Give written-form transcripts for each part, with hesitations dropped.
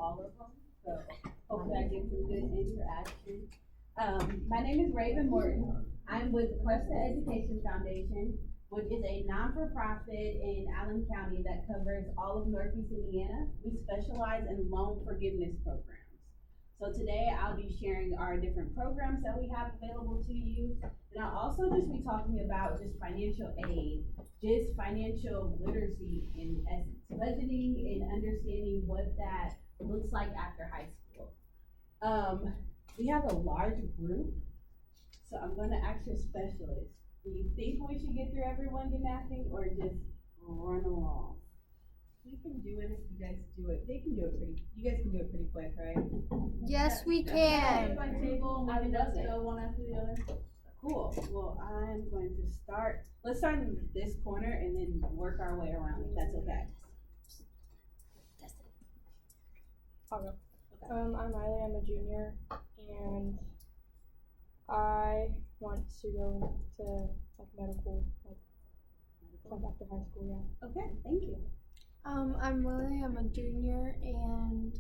all of them, so hopefully I get some good interaction. My name is Raven Morton. I'm with Questa Education Foundation, which is a non-for-profit in Allen County that covers all of Northeast Indiana. We specialize in loan forgiveness programs. So today I'll be sharing our different programs that we have available to you. And I'll also just be talking about just financial aid, just financial literacy in essence, budgeting and understanding what that looks like after high school. We have a large group, so I'm gonna ask your specialist. Do you think we should get through everyone gymnastic or just run along? We can do it if you guys do it. They can do it you guys can do it pretty quick, right? Yes, we can. By table, we can just go one after the other. Cool. Well, I'm going to start. Let's start in this corner and then work our way around, if that's okay. I'll go. I'm Riley, I'm a junior, and I want to go to like medical, like after high school, yeah. Okay, thank you. I'm Lily, I'm a junior, and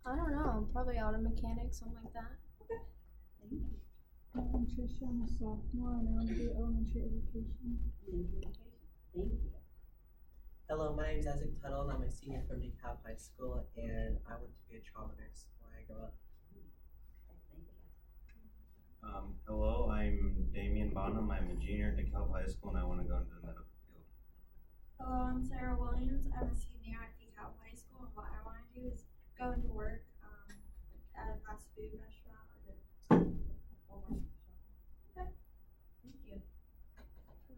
I don't know, probably auto mechanic, something like that. Okay, thank you. I'm Trisha, I'm a sophomore, and I want to do elementary education. Thank you. Hello, my name is Isaac Tuttle, and I'm a senior from DeKalb High School, and I want to be a trauma nurse when I grow up. Hello, I'm Damian Bonham. I'm a junior at DeKalb High School, and I want to go into the medical field. Hello, I'm Sarah Williams. I'm a senior at DeKalb High School, and what I want to do is go into work at a fast food restaurant or Okay, thank you.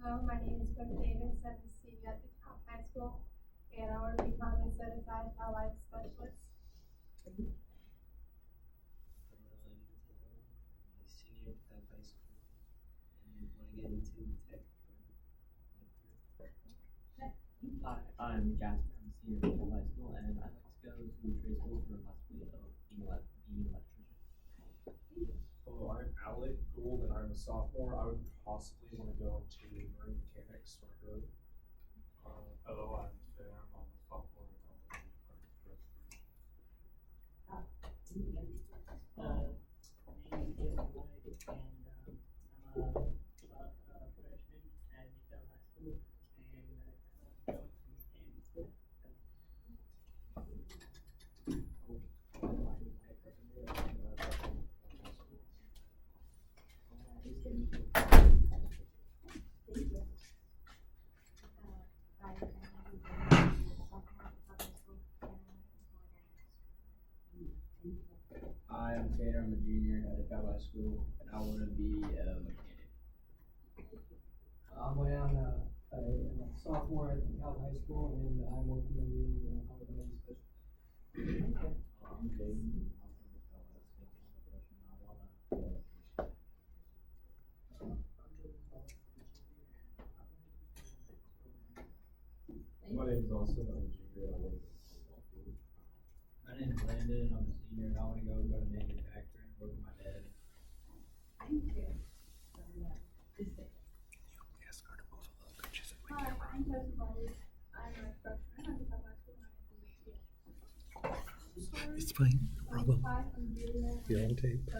Hello, my name is Brooke Davis. I'm a senior at DeKalb High School, and I want to become a certified child life specialist. Senior at DeKalb High School, and want to get into tech. Hi, I'm Jasper. I'm a senior at DeKalb High School, and I'd like to go to trade school for possibly being an electrician. Hello, I'm Alec Gould, and I'm a sophomore. I would possibly want to go into marine mechanics when I grow up. Hello, I'm Sam. I'm a sophomore, and I'm a I'm Taylor. I'm a junior at DeKalb High School, and I want to be a mechanic. I'm Leon. I'm a sophomore at DeKalb High School, and I'm working on being an automated specialist. I'm Jaden. I'm from DeKalb High School. I want to be an electrician. My name is Austin. I'm a junior, and I want to go to football field. My name is Landon. I'm a senior, and I want to go to manufacturing, work with my dad. Thank you. Hi, I'm Tessa Molly. I'm a freshman at DeKalb High School, and I'm It's fine, no problem. Hi, I'm Julia. You're on tape. Hi,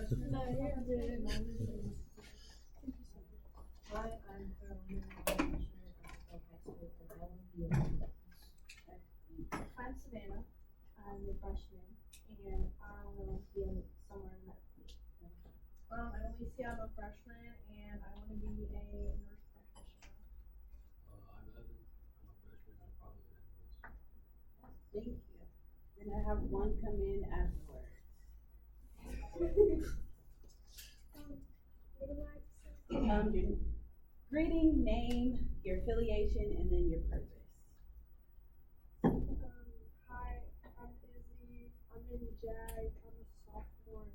I'm Carolina. I'm a senior at DeKalb High School, and I want to be a I'm Savannah. I'm a freshman, and I want to be somewhere in medicine. I'm Alicia. I'm a freshman, and I want to be a nurse practitioner. I'm Evan. I'm a freshman. I'm probably going to Thank you. And I have one come in afterwards. What am I say? Your greeting, name, your affiliation, and then your purpose. Hi, I'm Izzy. I'm in JAG. I'm a sophomore,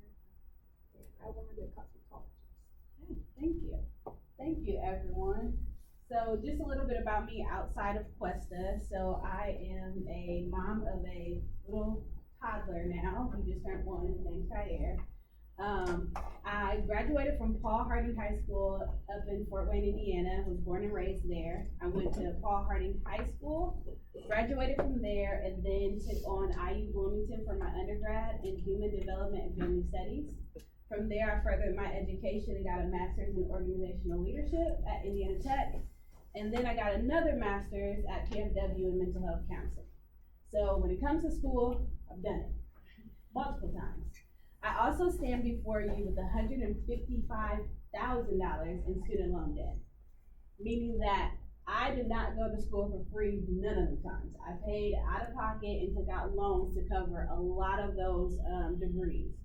and I want to be a cosmetologist. Okay, thank you. Thank you, everyone. So just a little bit about me outside of Questa. So I am a mom of a little toddler now. He just turned 1, his name's Kyer. I graduated from Paul Harding High School up in Fort Wayne, Indiana. Was born and raised there. I went to Paul Harding High School, graduated from there, and then took on IU Bloomington for my undergrad in Human Development and Family Studies. From there, I furthered my education and got a master's in organizational leadership at Indiana Tech. And then I got another master's at PFW in mental health counseling. So when it comes to school, I've done it multiple times. I also stand before you with $155,000 in student loan debt, meaning that I did not go to school for free none of the times. I paid out of pocket and took out loans to cover a lot of those degrees.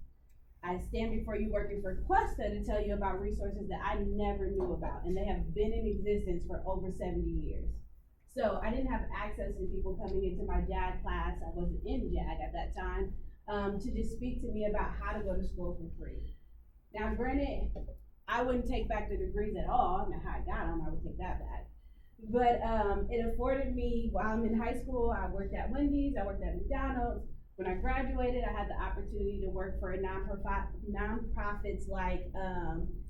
I stand before you working for Questa to tell you about resources that I never knew about, and they have been in existence for over 70 years. So I didn't have access to people coming into my JAG class. I wasn't in JAG at that time. To just speak to me about how to go to school for free. Now, granted, I wouldn't take back the degrees at all. Now, how I got them, I would take that back. But it afforded me, while I'm in high school, I worked at Wendy's, I worked at McDonald's. When I graduated, I had the opportunity to work for nonprofits like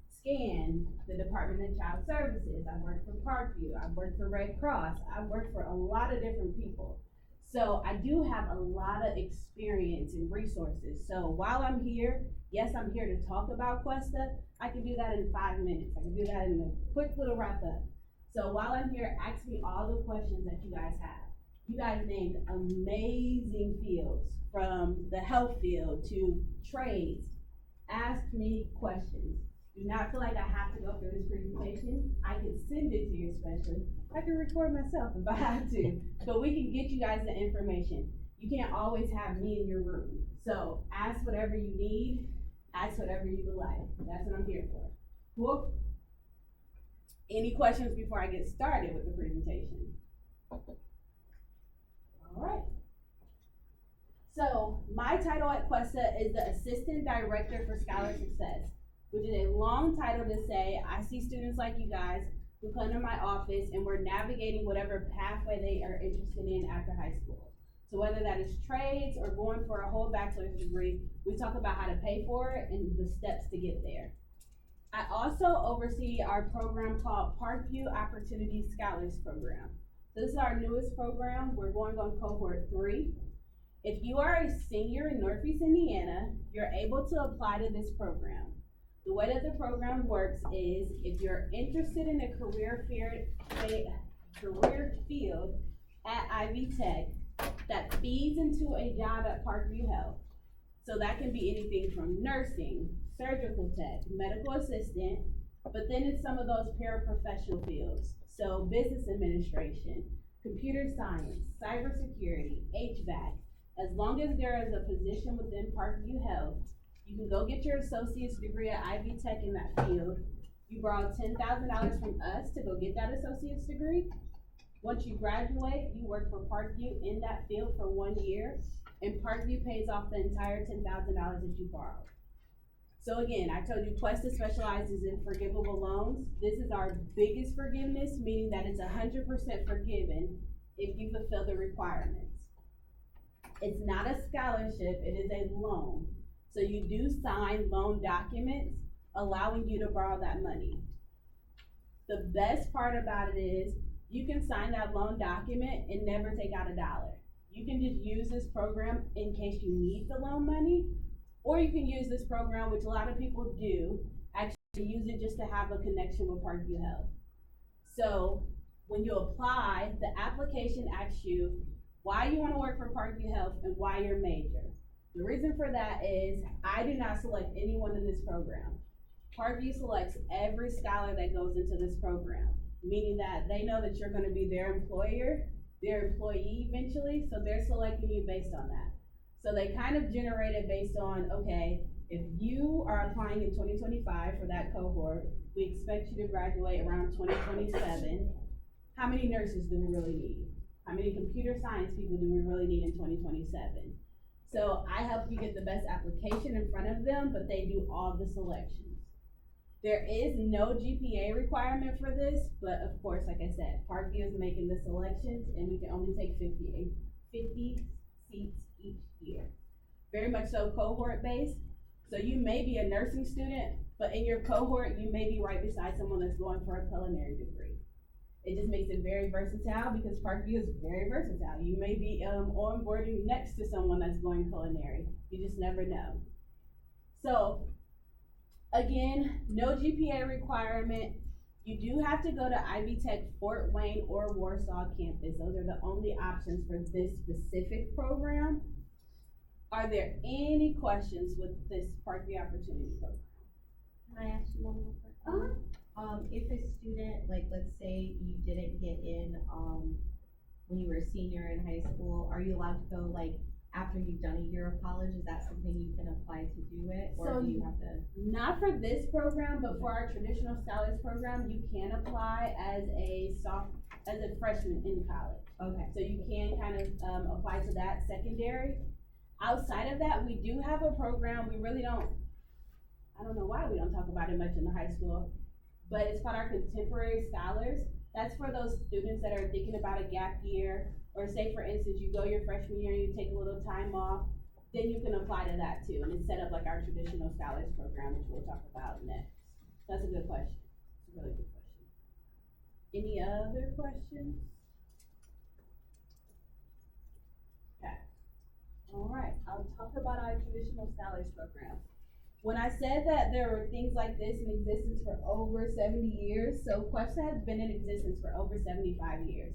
SCAN, the Department of Child Services. I worked for Parkview, I worked for Red Cross, I worked for a lot of different people. So I do have a lot of experience and resources. So while I'm here, yes, I'm here to talk about Questa. I can do that in 5 minutes. I can do that in a quick little wrap up. So while I'm here, ask me all the questions that you guys have. You guys named amazing fields, from the health field to trades. Ask me questions. Do not feel like I have to go through this presentation. I can send it to your specialist. I can record myself if I have to, but we can get you guys the information. You can't always have me in your room. So ask whatever you need, ask whatever you would like. That's what I'm here for. Cool? Any questions before I get started with the presentation? All right. So my title at Questa is the Assistant Director for Scholar Success, which is a long title to say I see students like you guys who come to my office and we're navigating whatever pathway they are interested in after high school. So whether that is trades or going for a whole bachelor's degree, we talk about how to pay for it and the steps to get there. I also oversee our program called Parkview Opportunity Scholars Program. So this is our newest program. We're going on cohort 3. If you are a senior in Northeast Indiana, you're able to apply to this program. The way that the program works is if you're interested in a career field at Ivy Tech that feeds into a job at Parkview Health. So that can be anything from nursing, surgical tech, medical assistant, but then it's some of those paraprofessional fields. So business administration, computer science, cybersecurity, HVAC. As long as there is a position within Parkview Health, you can go get your associate's degree at Ivy Tech in that field. You borrow $10,000 from us to go get that associate's degree. Once you graduate, you work for Parkview in that field for 1 year, and Parkview pays off the entire $10,000 that you borrowed. So again, I told you Questa specializes in forgivable loans. This is our biggest forgiveness, meaning that it's 100% forgiven if you fulfill the requirements. It's not a scholarship, it is a loan. So you do sign loan documents allowing you to borrow that money. The best part about it is you can sign that loan document and never take out $1. You can just use this program in case you need the loan money, or you can use this program, which a lot of people do, actually use it just to have a connection with Parkview Health. So when you apply, the application asks you why you want to work for Parkview Health and why your major. The reason for that is I do not select anyone in this program. Parkview selects every scholar that goes into this program, meaning that they know that you're going to be their employer, their employee eventually, so they're selecting you based on that. So they kind of generate it based on, okay, if you are applying in 2025 for that cohort, we expect you to graduate around 2027. How many nurses do we really need? How many computer science people do we really need in 2027? So I help you get the best application in front of them, but they do all the selections. There is no GPA requirement for this, but of course, like I said, Parkview is making the selections and we can only take 50 seats each year. Very much so cohort based. So you may be a nursing student, but in your cohort, you may be right beside someone that's going for a culinary degree. It just makes it very versatile because Parkview is very versatile. You may be onboarding next to someone that's going culinary. You just never know. So again, no GPA requirement. You do have to go to Ivy Tech Fort Wayne or Warsaw campus. Those are the only options for this specific program. Are there any questions with this Parkview Opportunity Program? Can I ask you one more question? If a student, like, let's say you didn't get in, when you were a senior in high school, are you allowed to go, like, after you've done a year of college? Is that something you can apply to do it, or do you have to? Not for this program, but for our traditional scholars program, you can apply as a freshman in college. Okay. So you can kind of apply to that secondary. Outside of that, we do have a program. We really don't, I don't know why we don't talk about it much in the high school, but it's called our Contemporary Scholars. That's for those students that are thinking about a gap year, or say for instance, you go your freshman year and you take a little time off, then you can apply to that too. And it's set up like our traditional scholars program, which we'll talk about next. That's a good question. It's a really good question. Any other questions? Okay. All right, I'll talk about our traditional scholars program. When I said that there were things like this in existence for over 70 years, so Questa has been in existence for over 75 years.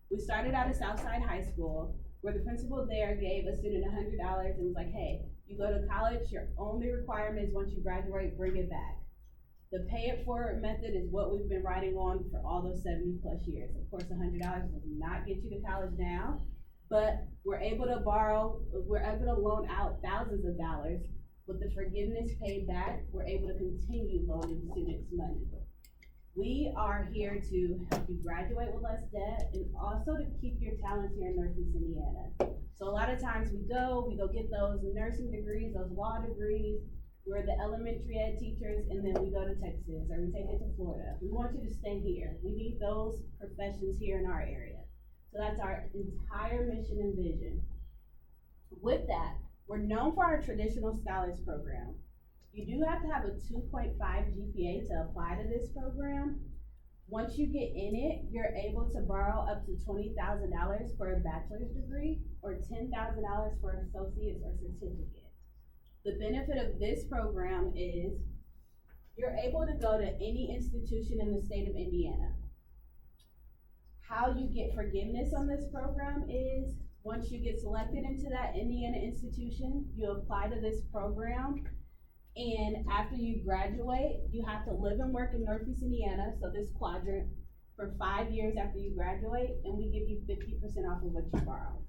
We started out at Southside High School, where the principal there gave a student $100 and was like, hey, you go to college, your only requirement is once you graduate, bring it back. The pay it forward method is what we've been riding on for all those 70 plus years. Of course, $100 does not get you to college now, but we're able to loan out thousands of dollars. With the forgiveness paid back, we're able to continue loaning students money. We are here to help you graduate with less debt and also to keep your talents here in Northeast Indiana. So a lot of times we go get those nursing degrees, those law degrees, we're the elementary ed teachers, and then we go to Texas or we take it to Florida. We want you to stay here. We need those professions here in our area. So that's our entire mission and vision. With that, we're known for our traditional scholars program. You do have to have a 2.5 GPA to apply to this program. Once you get in it, you're able to borrow up to $20,000 for a bachelor's degree or $10,000 for an associate's or certificate. The benefit of this program is you're able to go to any institution in the state of Indiana. How you get forgiveness on this program is once you get selected into that Indiana institution, you apply to this program, and after you graduate, you have to live and work in Northeast Indiana, so this quadrant, for 5 years after you graduate, and we give you 50% off of what you borrow.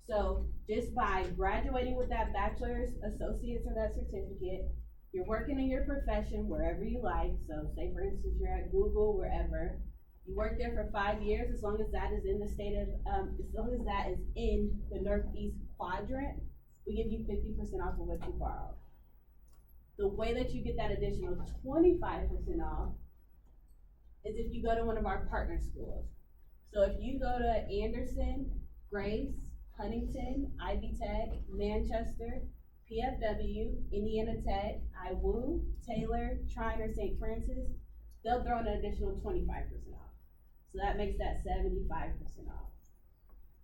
So just by graduating with that bachelor's, associate's, or that certificate, you're working in your profession wherever you like. So say for instance, you're at Google, wherever. You work there for 5 years, as long as that is in the state of, as long as that is in the Northeast quadrant, we give you 50% off of what you borrow. The way that you get that additional 25% off is if you go to one of our partner schools. So if you go to Anderson, Grace, Huntington, Ivy Tech, Manchester, PFW, Indiana Tech, IWU, Taylor, Trine, or St. Francis, they'll throw in an additional 25% off. So that makes that 75% off.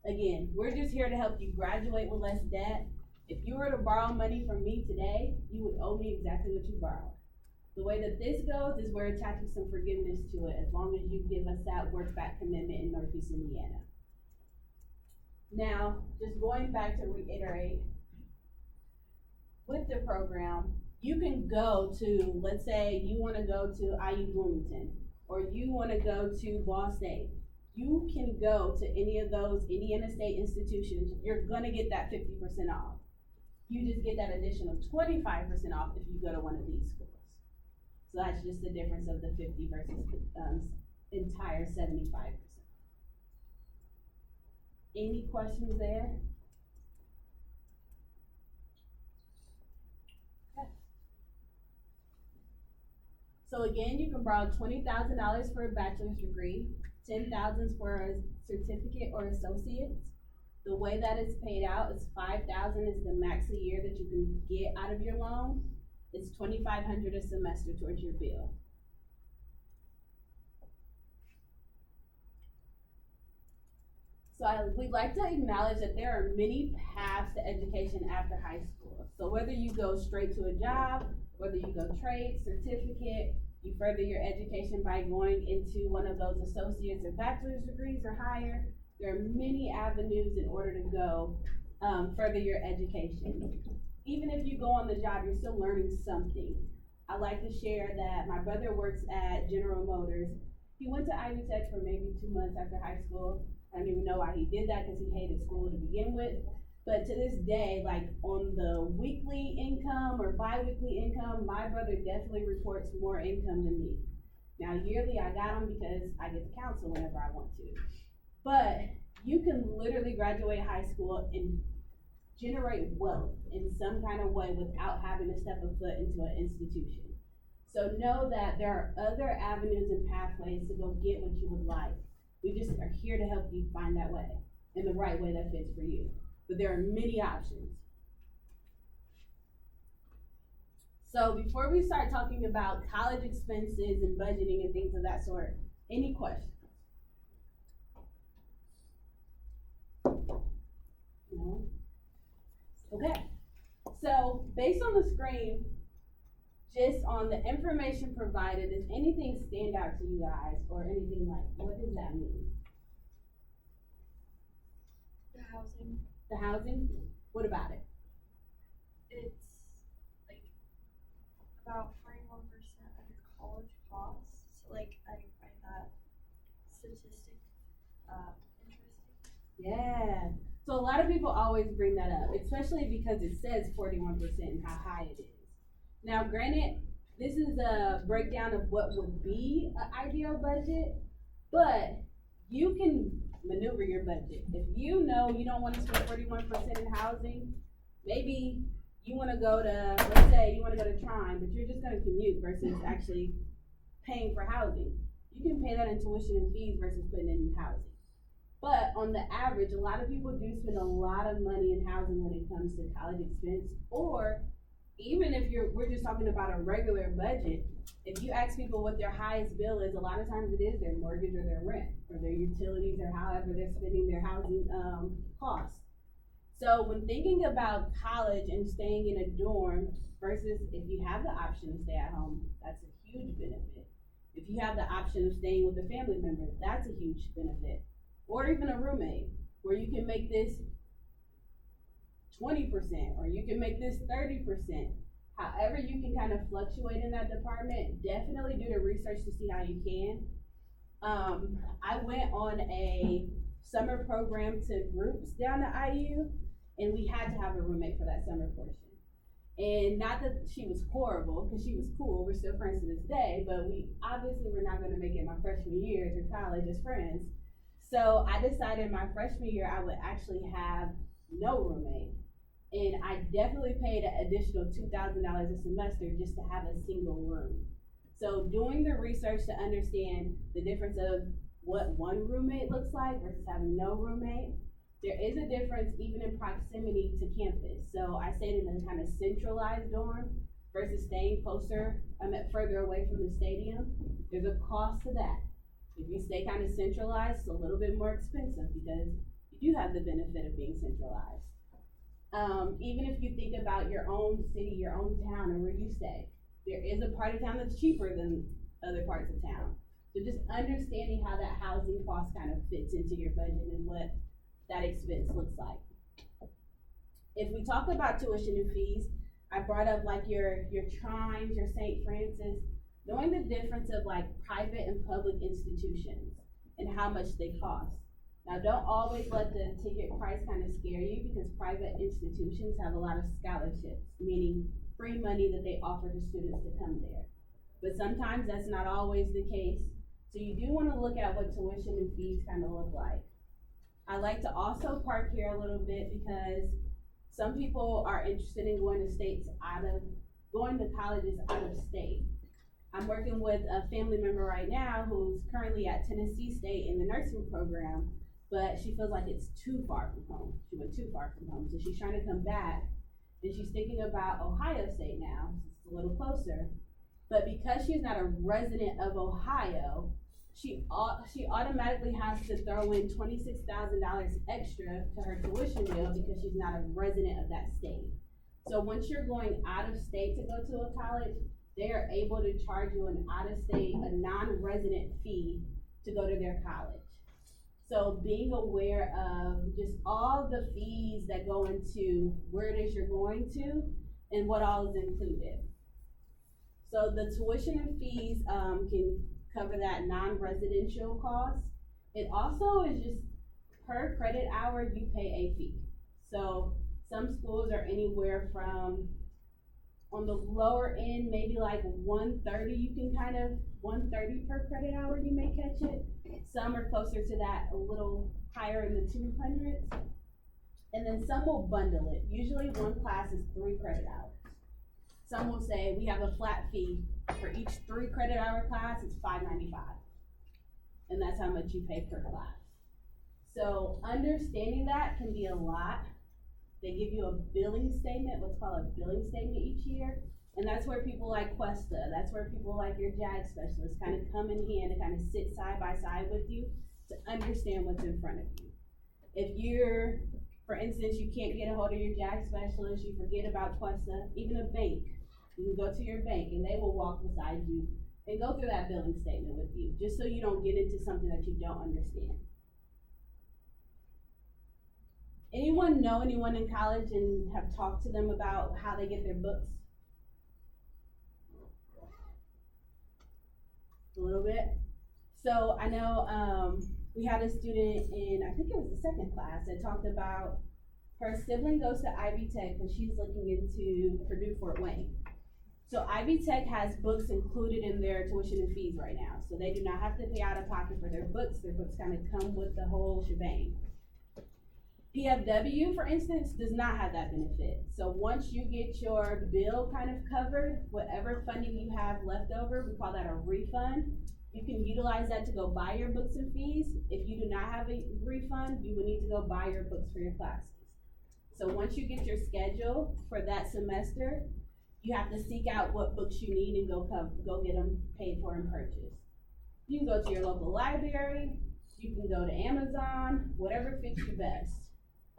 Again, we're just here to help you graduate with less debt. If you were to borrow money from me today, you would owe me exactly what you borrowed. The way that this goes is we're attaching some forgiveness to it as long as you give us that work back commitment in Northeast Indiana. Now, just going back to reiterate, with the program, you can go to, let's say you want to go to IU Bloomington, or you want to go to Ball State. You can go to any of those Indiana State institutions. You're going to get that 50% off. You just get that additional 25% off if you go to one of these schools. So that's just the difference of the 50 versus the entire 75%. Any questions there? Okay. So again, you can borrow $20,000 for a bachelor's degree, $10,000 for a certificate or associate's, The way that it's paid out is $5,000 is the max a year that you can get out of your loan. It's $2,500 a semester towards your bill. So we'd like to acknowledge that there are many paths to education after high school. So whether you go straight to a job, whether you go trade, certificate, you further your education by going into one of those associate's or bachelor's degrees or higher, there are many avenues in order to go further your education. Even if you go on the job, you're still learning something. I like to share that my brother works at General Motors. He went to Ivy Tech for maybe 2 months after high school. I don't even know why he did that because he hated school to begin with. But to this day, like on the weekly income or bi-weekly income, my brother definitely reports more income than me. Now yearly I got him because I get to counsel whenever I want to. But you can literally graduate high school and generate wealth in some kind of way without having to step a foot into an institution. So know that there are other avenues and pathways to go get what you would like. We just are here to help you find that way, in the right way that fits for you. But there are many options. So before we start talking about college expenses and budgeting and things of that sort, any questions? No? Okay. So based on the screen, just on the information provided, does anything stand out to you guys or anything like, what does that mean? The housing. The housing? What about it? It's like about 41% of your college costs. So like I find that statistic interesting. Yeah. So a lot of people always bring that up, especially because it says 41% and how high it is. Now, granted, this is a breakdown of what would be an ideal budget, but you can maneuver your budget. If you know you don't want to spend 41% in housing, maybe you want to go to, let's say you want to go to Trine, but you're just going to commute versus actually paying for housing. You can pay that in tuition and fees versus putting it in housing. But on the average, a lot of people do spend a lot of money in housing when it comes to college expense, or even if we're just talking about a regular budget, if you ask people what their highest bill is, a lot of times it is their mortgage or their rent or their utilities or however they're spending their housing costs. So when thinking about college and staying in a dorm versus if you have the option to stay at home, that's a huge benefit. If you have the option of staying with a family member, that's a huge benefit. Or even a roommate where you can make this 20% or you can make this 30%. However you can kind of fluctuate in that department, definitely do the research to see how you can. I went on a summer program to groups down at IU, and we had to have a roommate for that summer portion. And not that she was horrible, because she was cool, we're still friends to this day, but we obviously were not gonna make it my freshman year through college as friends. So I decided my freshman year I would actually have no roommate. And I definitely paid an additional $2,000 a semester just to have a single room. So doing the research to understand the difference of what one roommate looks like versus having no roommate, there is a difference even in proximity to campus. So I stayed in a kind of centralized dorm versus staying closer, further away from the stadium. There's a cost to that. If you stay kind of centralized, it's a little bit more expensive because you do have the benefit of being centralized. Even if you think about your own city, your own town, and where you stay, there is a part of town that's cheaper than other parts of town. So just understanding how that housing cost kind of fits into your budget and what that expense looks like. If we talk about tuition and fees, I brought up like your Trines, your St. Francis, knowing the difference of like private and public institutions and how much they cost. Now, don't always let the ticket price kind of scare you because private institutions have a lot of scholarships, meaning free money that they offer to students to come there. But sometimes that's not always the case. So you do want to look at what tuition and fees kind of look like. I like to also park here a little bit because some people are interested in going to colleges out of state. I'm working with a family member right now who's currently at Tennessee State in the nursing program. but she feels like it's too far from home. She went too far from home, so she's trying to come back, and she's thinking about Ohio State now. It's a little closer, but because she's not a resident of Ohio, she automatically has to throw in $26,000 extra to her tuition bill because she's not a resident of that state. So once you're going out of state to go to a college, they are able to charge you an out-of-state, a non-resident fee to go to their college. So being aware of just all the fees that go into where it is you're going to and what all is included. So the tuition and fees can cover that non-residential cost. It also is just per credit hour, you pay a fee. So some schools are anywhere from, on the lower end, maybe like $130, you can kind of, $130 per credit hour, you may catch it. Some are closer to that, a little higher in the 200s. And then some will bundle it. Usually one class is 3 credit hours. Some will say we have a flat fee for each 3 credit hour class, it's $5.95. And that's how much you pay per class. So understanding that can be a lot. They give you a billing statement, what's called a billing statement each year. And that's where people like Questa, that's where people like your JAG specialists kind of come in hand and kind of sit side by side with you to understand what's in front of you. If you're, for instance, you can't get a hold of your JAG specialist, you forget about Questa, even a bank, you can go to your bank and they will walk beside you and go through that billing statement with you, just so you don't get into something that you don't understand. Anyone know anyone in college and have talked to them about how they get their books? A little bit. So I know we had a student in, I think it was the second class, that talked about her sibling goes to Ivy Tech, but she's looking into Purdue Fort Wayne. So Ivy Tech has books included in their tuition and fees right now. So they do not have to pay out of pocket for their books. Their books kind of come with the whole shebang. PFW, for instance, does not have that benefit. So once you get your bill kind of covered, whatever funding you have left over, we call that a refund. You can utilize that to go buy your books and fees. If you do not have a refund, you would need to go buy your books for your classes. So once you get your schedule for that semester, you have to seek out what books you need and go get them paid for and purchased. You can go to your local library, you can go to Amazon, whatever fits you best.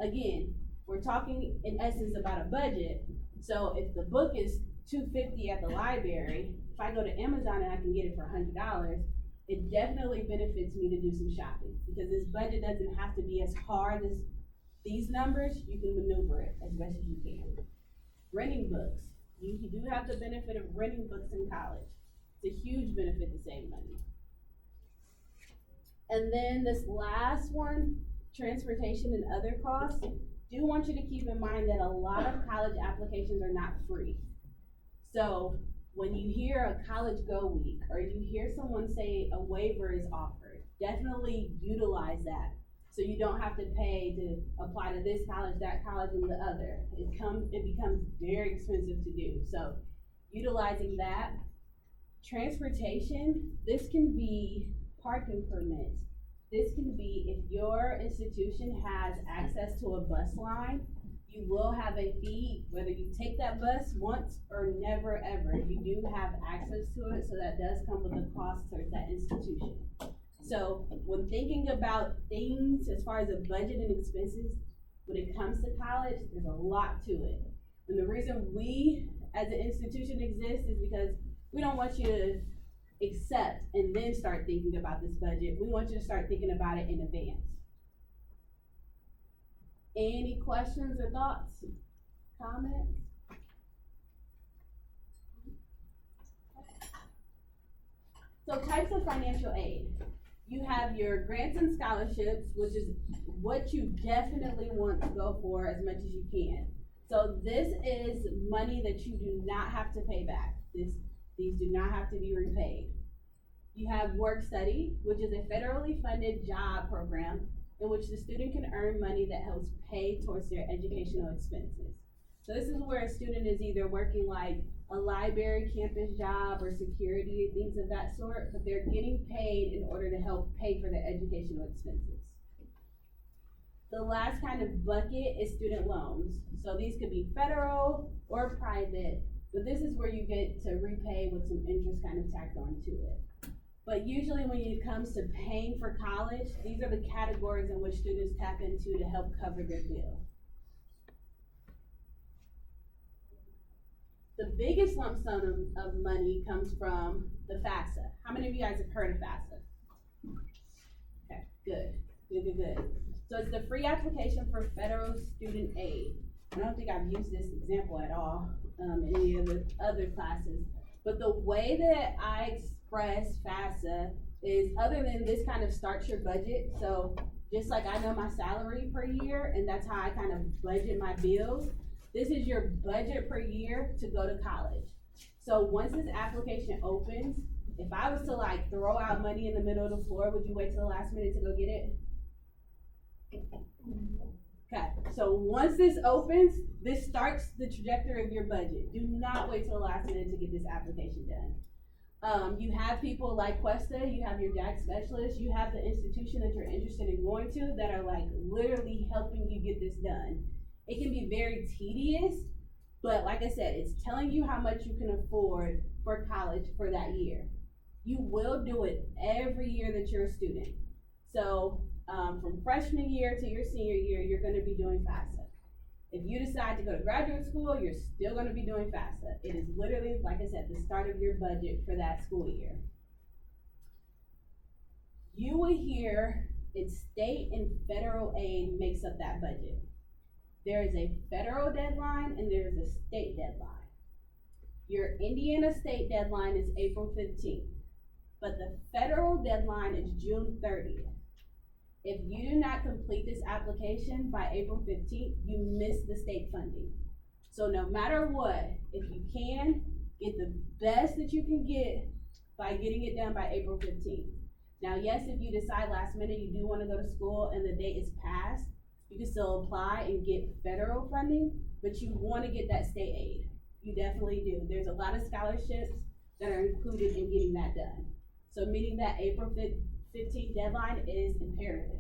Again, we're talking in essence about a budget. So if the book is $250 at the library, if I go to Amazon and I can get it for $100, it definitely benefits me to do some shopping, because this budget doesn't have to be as hard as these numbers. You can maneuver it as best as you can. Renting books. You do have the benefit of renting books in college. It's a huge benefit to save money. And then this last one, transportation and other costs. Do want you to keep in mind that a lot of college applications are not free. So when you hear a college go week, or you hear someone say a waiver is offered, definitely utilize that. So you don't have to pay to apply to this college, that college, and the other. It becomes very expensive to do. So utilizing that. Transportation, this can be parking permits. This can be if your institution has access to a bus line, you will have a fee, whether you take that bus once or never ever. You do have access to it, so that does come with a cost towards that institution. So when thinking about things as far as a budget and expenses, when it comes to college, there's a lot to it. And the reason we as an institution exist is because we don't want you to accept and then start thinking about this budget. We want you to start thinking about it in advance. Any questions or thoughts, comments? So types of financial aid. You have your grants and scholarships, which is what you definitely want to go for as much as you can. So this is money that you do not have to pay back. These do not have to be repaid. You have work study, which is a federally funded job program in which the student can earn money that helps pay towards their educational expenses. So this is where a student is either working like a library campus job or security, things of that sort, but they're getting paid in order to help pay for their educational expenses. The last kind of bucket is student loans. So these could be federal or private, but this is where you get to repay with some interest kind of tacked onto it. But usually when it comes to paying for college, these are the categories in which students tap into to help cover their bill. The biggest lump sum of money comes from the FAFSA. How many of you guys have heard of FAFSA? Okay, good. So it's the free application for federal student aid. I don't think I've used this example at all in any of the other classes, but the way that I express FAFSA is, other than this kind of starts your budget, so just like I know my salary per year, and that's how I kind of budget my bills, this is your budget per year to go to college. So once this application opens, if I was to like throw out money in the middle of the floor, would you wait till the last minute to go get it? Okay, so once this opens, this starts the trajectory of your budget. Do not wait till the last minute to get this application done. You have people like Questa, you have your JAG specialists, you have the institution that you're interested in going to that are like literally helping you get this done. It can be very tedious, but like I said, it's telling you how much you can afford for college for that year. You will do it every year that you're a student. So from freshman year to your senior year, you're gonna be doing FAFSA. If you decide to go to graduate school, you're still gonna be doing FAFSA. It is literally, like I said, the start of your budget for that school year. You will hear it's state and federal aid makes up that budget. There is a federal deadline and there is a state deadline. Your Indiana state deadline is April 15th, but the federal deadline is June 30th. If you do not complete this application by April 15th, you miss the state funding. So no matter what, if you can, get the best that you can get by getting it done by April 15th. Now, yes, if you decide last minute you do want to go to school and the date is passed, you can still apply and get federal funding, but you want to get that state aid. You definitely do. There's a lot of scholarships that are included in getting that done. So meeting that April 15th deadline is imperative.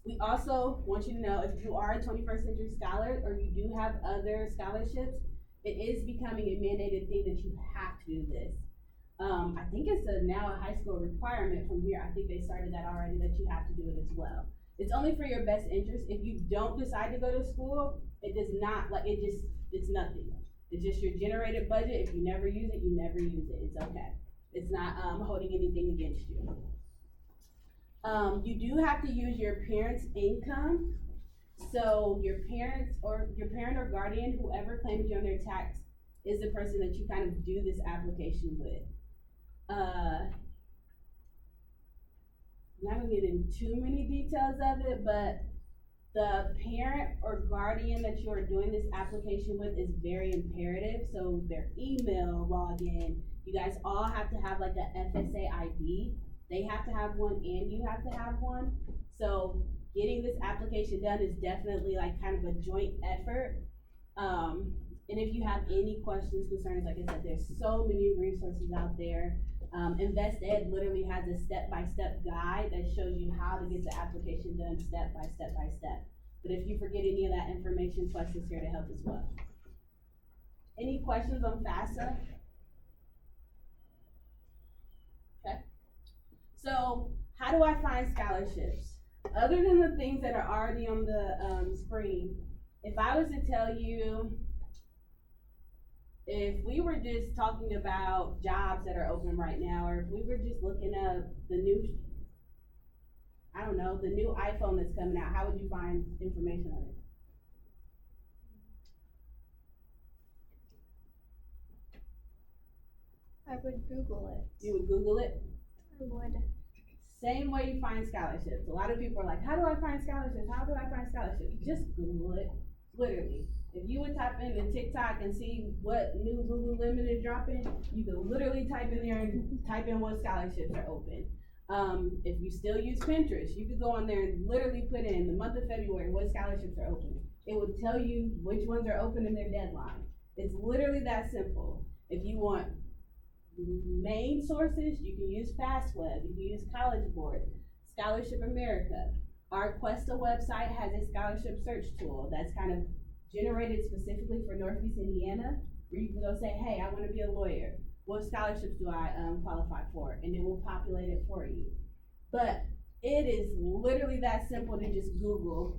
We also want you to know, if you are a 21st Century Scholar or you do have other scholarships, it is becoming a mandated thing that you have to do this. I think it's now a high school requirement from here. I think they started that already, that you have to do it as well. It's only for your best interest. If you don't decide to go to school, it does not, it's nothing. It's just your generated budget. If you never use it, you never use it. It's okay. It's not holding anything against you. You do have to use your parents' income. So your parent or guardian, whoever claims you on their tax, is the person that you kind of do this application with. I'm not gonna get into too many details of it, but the parent or guardian that you are doing this application with is very imperative. So their email login, you guys all have to have like a FSA ID. They have to have one and you have to have one. So getting this application done is definitely like kind of a joint effort. And if you have any questions, concerns, like I said, there's so many resources out there. InvestEd literally has a step-by-step guide that shows you how to get the application done step by step by step. But if you forget any of that information, Quest is here to help as well. Any questions on FAFSA? Okay. So how do I find scholarships? Other than the things that are already on the screen, if I was to tell you, if we were just talking about jobs that are open right now, or if we were just looking up the new, I don't know, the new iPhone that's coming out, how would you find information on it? I would Google it. You would Google it? I would. Same way you find scholarships. A lot of people are like, how do I find scholarships? How do I find scholarships? Just Google it, literally. If you would type in TikTok and see what new Lululemon is dropping, you can literally type in there and type in what scholarships are open. If you still use Pinterest, you could go on there and literally put in the month of February what scholarships are open. It would tell you which ones are open in their deadline. It's literally that simple. If you want main sources, you can use FastWeb, you can use College Board. Scholarship America. Our Questa website has a scholarship search tool that's kind of generated specifically for Northeast Indiana, where you can go say, hey, I want to be a lawyer. What scholarships do I qualify for? And it will populate it for you. But it is literally that simple to just Google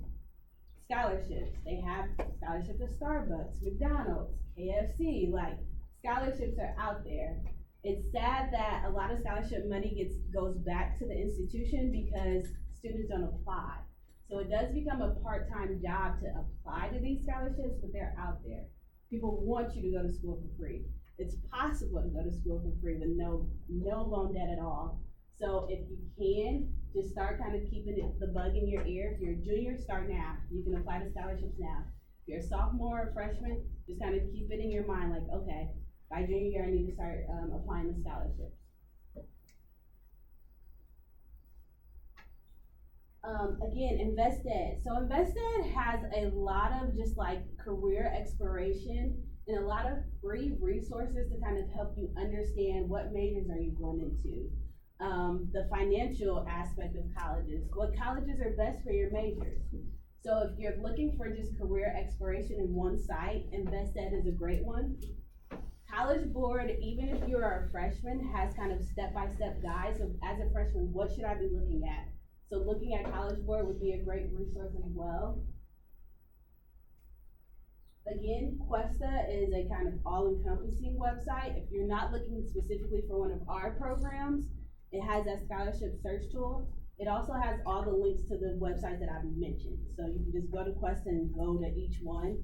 scholarships. They have scholarships at Starbucks, McDonald's, KFC, like scholarships are out there. It's sad that a lot of scholarship money goes back to the institution because students don't apply. So it does become a part-time job to apply to these scholarships, but they're out there. People want you to go to school for free. It's possible to go to school for free with no loan debt at all. So if you can, just start kind of keeping the bug in your ear. If you're a junior, start now. You can apply to scholarships now. If you're a sophomore or freshman, just kind of keep it in your mind like, okay, by junior year, I need to start applying to scholarships. Again, InvestEd. So InvestEd has a lot of just like career exploration and a lot of free resources to kind of help you understand what majors are you going into. The financial aspect of colleges, what colleges are best for your majors. So if you're looking for just career exploration in one site, InvestEd is a great one. College Board, even if you're a freshman, has kind of step-by-step guides of, as a freshman, what should I be looking at? So looking at College Board would be a great resource as well. Again, Questa is a kind of all-encompassing website. If you're not looking specifically for one of our programs, it has that scholarship search tool. It also has all the links to the websites that I've mentioned. So you can just go to Questa and go to each one.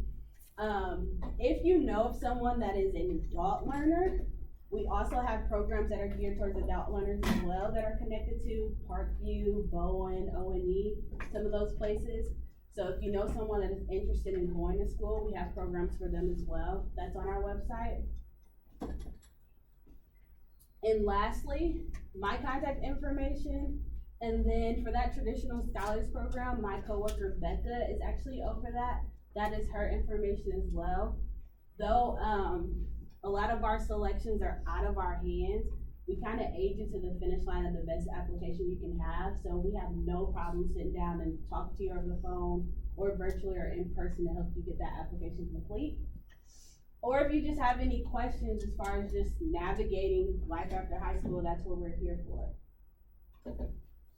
If you know of someone that is an adult learner, we also have programs that are geared towards adult learners as well that are connected to Parkview, Bowen, O&E, some of those places. So if you know someone that is interested in going to school, we have programs for them as well. That's on our website. And lastly, my contact information. And then for that traditional scholars program, my coworker Becca is actually over that. That is her information as well. Though a lot of our selections are out of our hands, we kind of aid you to the finish line of the best application you can have. So we have no problem sitting down and talk to you over the phone or virtually or in person to help you get that application complete. Or if you just have any questions as far as just navigating life after high school, that's what we're here for.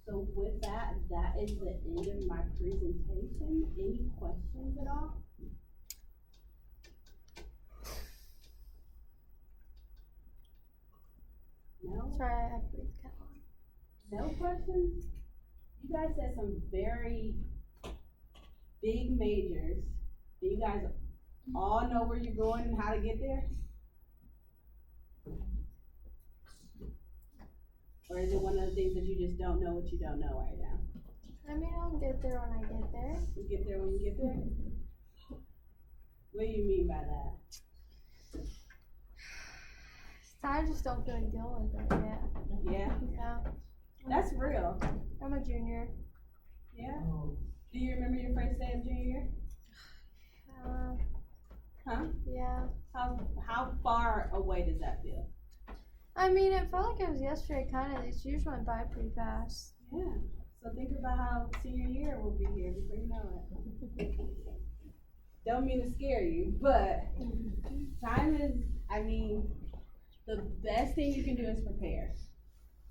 So with that, that is the end of my presentation. Any questions at all? No? Sorry, I had to breathe cat on. No questions? You guys said some very big majors. Do you guys all know where you're going and how to get there? Or is it one of the things that you just don't know what you don't know right now? I mean, I'll get there when I get there. You get there when you get there? What do you mean by that? I just don't feel like dealing with it yet. Yeah? Yeah. That's real. I'm a junior. Yeah? Do you remember your first day of junior year? Huh? Yeah. How far away does that feel? I mean, it felt like it was yesterday, kind of. These years went by pretty fast. Yeah. So think about how senior year will be here before you know it. Don't mean to scare you, but time is, I mean, the best thing you can do is prepare.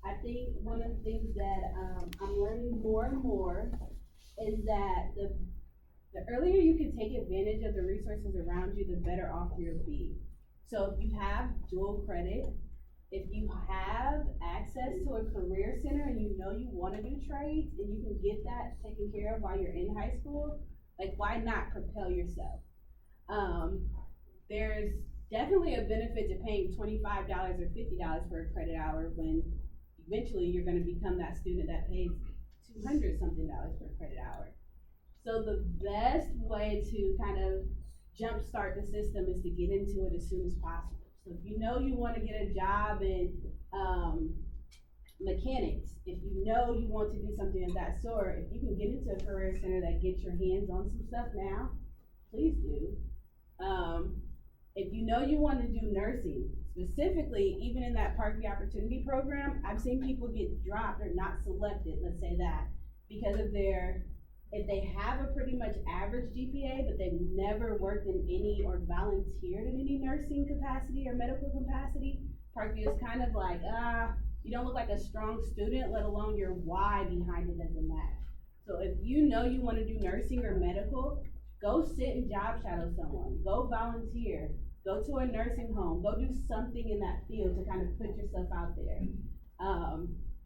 I think one of the things that I'm learning more and more is that the earlier you can take advantage of the resources around you, the better off you'll be. So if you have dual credit, if you have access to a career center and you know you want to do trades and you can get that taken care of while you're in high school, like why not propel yourself? There's definitely a benefit to paying $25 or $50 for a credit hour when eventually you're going to become that student that pays $200 something for a credit hour. So the best way to kind of jumpstart the system is to get into it as soon as possible. So if you know you want to get a job in mechanics, if you know you want to do something of that sort, if you can get into a career center that gets your hands on some stuff now, please do. If you know you want to do nursing, specifically, even in that Park the Opportunity program, I've seen people get dropped or not selected, let's say that, because of if they have a pretty much average GPA, but they've never worked in any or volunteered in any nursing capacity or medical capacity, Parkview is kind of like, you don't look like a strong student, let alone your why behind it doesn't match. So if you know you want to do nursing or medical, go sit and job shadow someone, go volunteer, go to a nursing home, go do something in that field to kind of put yourself out there.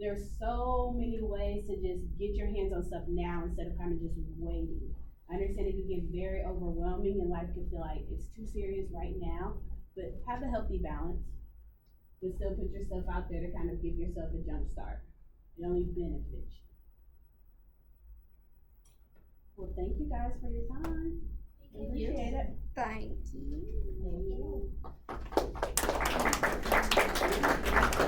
There's so many ways to just get your hands on stuff now instead of kind of just waiting. I understand it can get very overwhelming and life can feel like it's too serious right now, but have a healthy balance. But still put yourself out there to kind of give yourself a jump start. It only benefits you. Well, thank you guys for your time. Appreciate it. Thank you. Thank you.